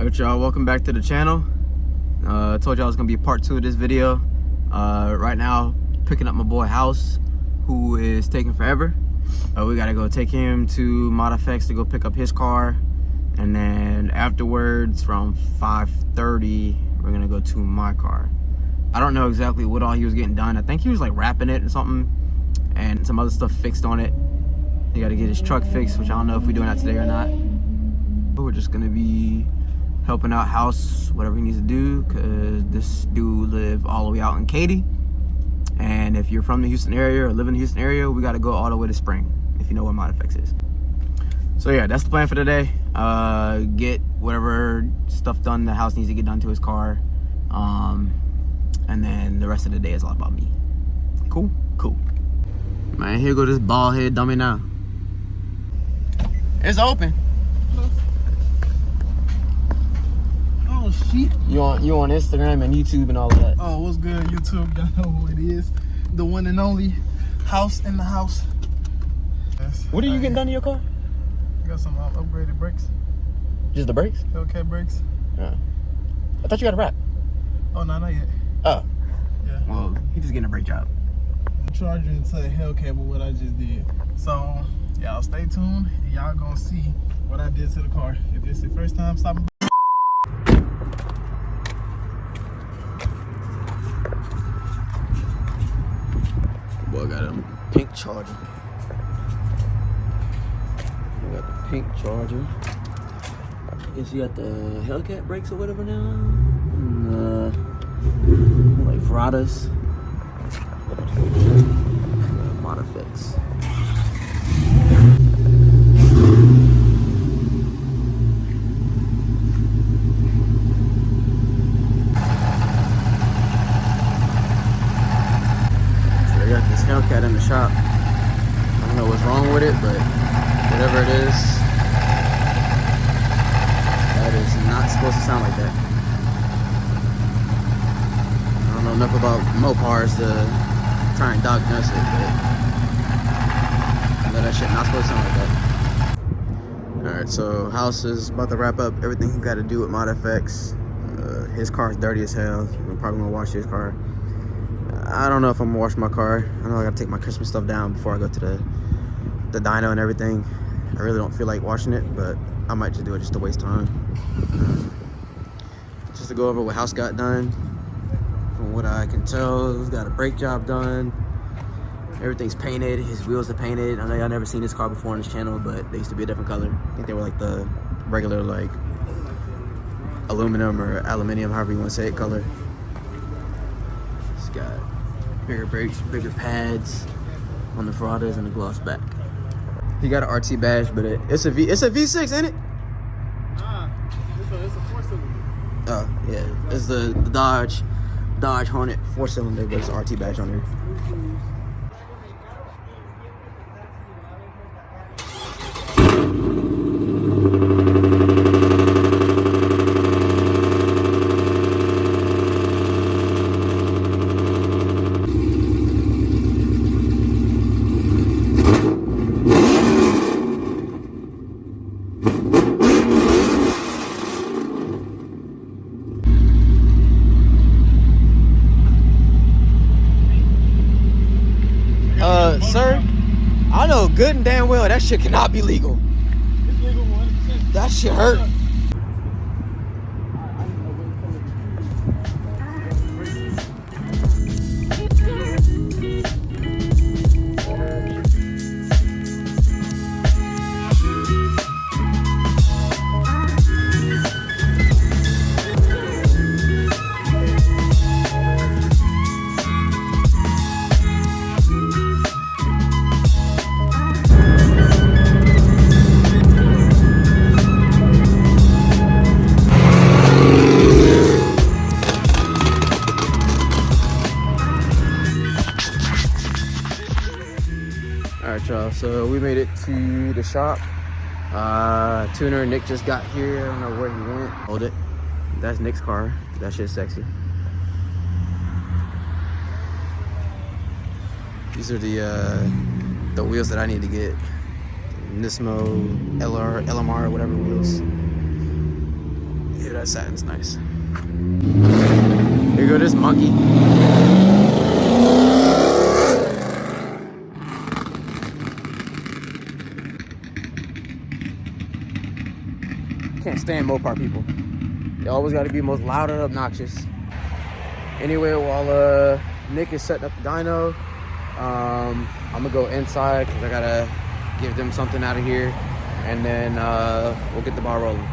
Alright y'all, welcome back to the channel. I told y'all it was gonna be part 2 of this video. Right now, picking up my boy House, who is taking forever. We gotta go take him to ModFX to go pick up his car, and then afterwards from 5:30 we're gonna go to my car. I don't know exactly what all he was getting done. I think he was like wrapping it or something, and some other stuff fixed on it. He gotta get his truck fixed, which I don't know if we're doing that today or not. But we're just gonna be helping out House, whatever he needs to do, because this dude live all the way out in Katy. And if you're from the Houston area or live in the Houston area, we got to go all the way to Spring, if you know where ModFX is. So yeah, that's the plan for today. Get whatever stuff done the House needs to get done to his car. And then the rest of the day is all about me. Cool? Cool. Man, here go this bald head dummy now. It's open. Oh shit. You on Instagram and YouTube and all of that. Oh, what's good, YouTube? Y'all know who it is. The one and only House in the house. Yes. What are you getting done to your car? I got some upgraded brakes. Just the brakes? Okay, brakes. Yeah. I thought you got a wrap. Oh, no, not yet. Oh. Yeah. Well, he just getting a brake job. Charger into the Hellcat with what I just did. So, y'all stay tuned. Y'all gonna see what I did to the car. If this is the first time stopping. Boy, got a pink Charger. We got the pink Charger. I guess you got the Hellcat brakes or whatever now. And, like Ferradas. ModFX. Hellcat in the shop. I don't know what's wrong with it, but whatever it is, that is not supposed to sound like that. I don't know enough about Mopars to try and diagnose it, but I know that shit not supposed to sound like that. Alright, so House is about to wrap up everything he got to do with ModFX. His car's dirty as hell. We're probably gonna wash his car. I don't know if I'm gonna wash my car. I know I gotta take my Christmas stuff down before I go to the dyno and everything. I really don't feel like washing it, but I might just do it just to waste time. Just to go over what House got done. From what I can tell, he's got a brake job done. Everything's painted. His wheels are painted. I know y'all never seen this car before on this channel, but they used to be a different color. I think they were like the regular like aluminum or aluminium, however you want to say it, color. It's got bigger brakes, bigger pads on the Ferradas and the gloss back. He got an RT badge, but it's a V6, ain't it? Nah, it's a 4-cylinder. Oh yeah, it's the Dodge Hornet 4-cylinder, but it's an RT badge on there. Sir, I know good and damn well that shit cannot be legal. It's legal 100%. That shit hurt. Alright y'all, so we made it to the shop. Tuner Nick just got here. I don't know where he went. Hold it. That's Nick's car. That shit's sexy. These are the wheels that I need to get. Nismo LMR, whatever wheels. Yeah, that satin's nice. Here go this monkey. Can't stand Mopar people. They always got to be most loud and obnoxious. Anyway, while Nick is setting up the dyno, I'm gonna go inside because I gotta give them something out of here, and then we'll get the ball rolling.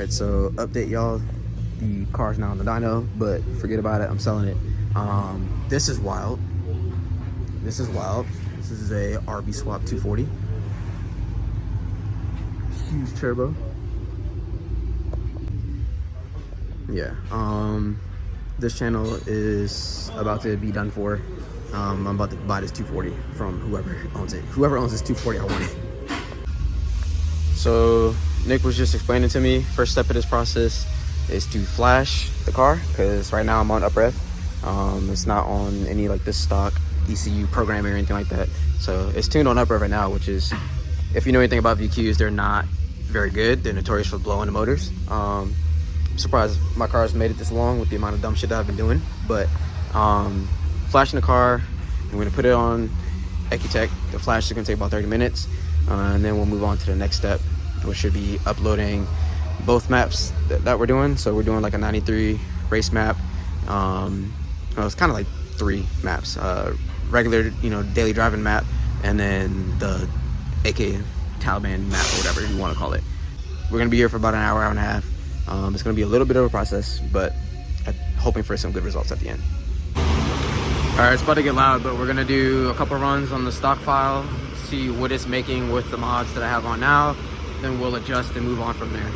So update y'all, the car's now on the dyno, but forget about it, I'm selling it. This is wild. This is wild. This is a RB Swap 240. Huge turbo. Yeah, this channel is about to be done for. I'm about to buy this 240 from whoever owns it. Whoever owns this 240, I want it. So Nick was just explaining to me, first step of this process is to flash the car, because right now I'm on up rev. It's not on any like this stock ECU programming or anything like that. So it's tuned on up rev right now, which is, if you know anything about VQs, they're not very good. They're notorious for blowing the motors. I'm surprised my car's made it this long with the amount of dumb shit that I've been doing. But flashing the car, I'm gonna put it on Ecutech. The flash is gonna take about 30 minutes. And then we'll move on to the next step, which should be uploading both maps that we're doing. So we're doing like a 93 race map. Well, it's kind of like 3 maps. Regular, daily driving map, and then the AK Taliban map, or whatever you want to call it. We're gonna be here for about an hour, hour and a half. It's gonna be a little bit of a process, but I'm hoping for some good results at the end. All right, it's about to get loud, but we're gonna do a couple runs on the stock file, see what it's making with the mods that I have on now. Then we'll adjust and move on from there.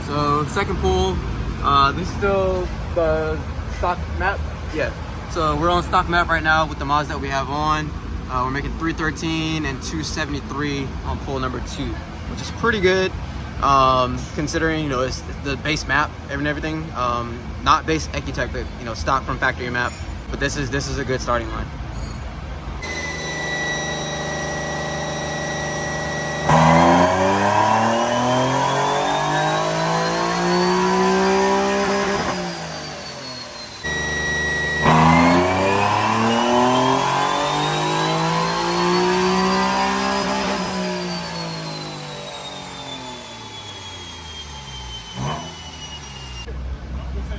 So second pull, this is still the stock map. Yeah, so we're on stock map right now with the mods that we have on. We're making 313 and 273 on pull number 2, which is pretty good, considering it's the base map and everything. Not base Ecutech, but stock from factory map. But this is a good starting line.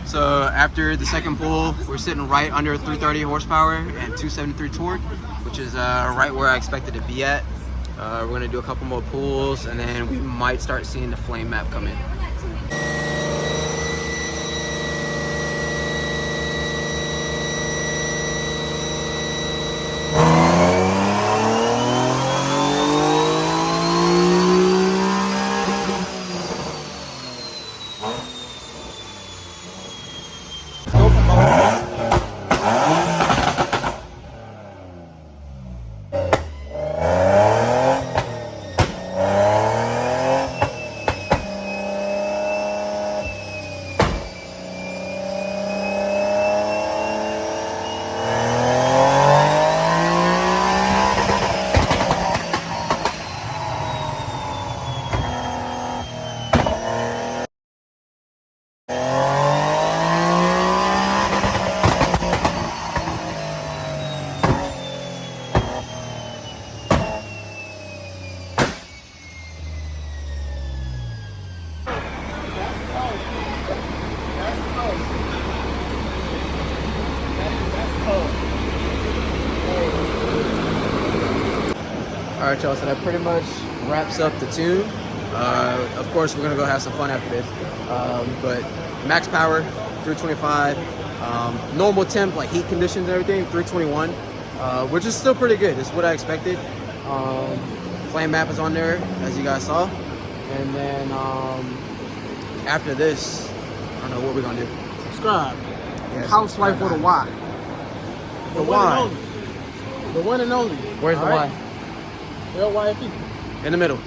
So after the second pull, we're sitting right under 330 horsepower and 273 torque, which is right where I expected to be at. We're gonna do a couple more pulls, and then we might start seeing the flame map come in. right, y'all, so that pretty much wraps up the tune. Of course, we're gonna go have some fun after this. But max power, 325. Normal temp, like heat conditions and everything, 321, which is still pretty good. It's what I expected. Flame map is on there, as you guys saw. And then after this, I don't know what we're gonna do. Subscribe. Yes, Housewife with a Y. The Y. The one and only. Where's the Y? LYFE. In the middle.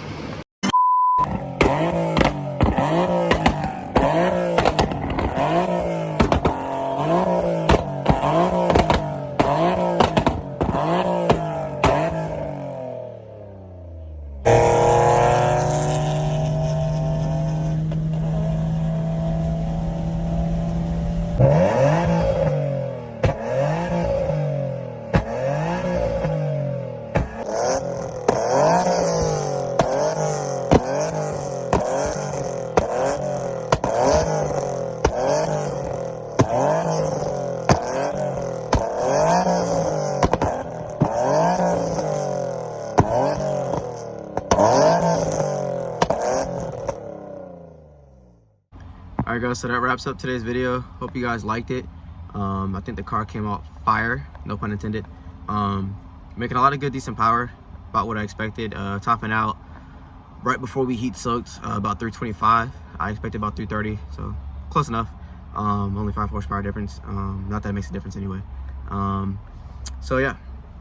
Alright guys, so that wraps up today's video. Hope you guys liked it. I think the car came out fire, no pun intended. Making a lot of good, decent power, about what I expected. Topping out right before we heat soaked, about 325. I expected about 330, so close enough. Only 5 horsepower difference. Not that it makes a difference anyway. So yeah,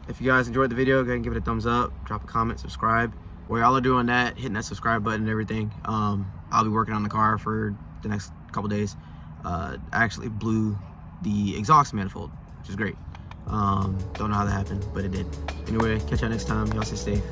if you guys enjoyed the video, go ahead and give it a thumbs up, drop a comment, subscribe. While y'all are doing that, hitting that subscribe button and everything, I'll be working on the car for the next couple days. I actually blew the exhaust manifold, which is great. Don't know how that happened, but it did. Anyway, catch y'all next time. Y'all stay safe.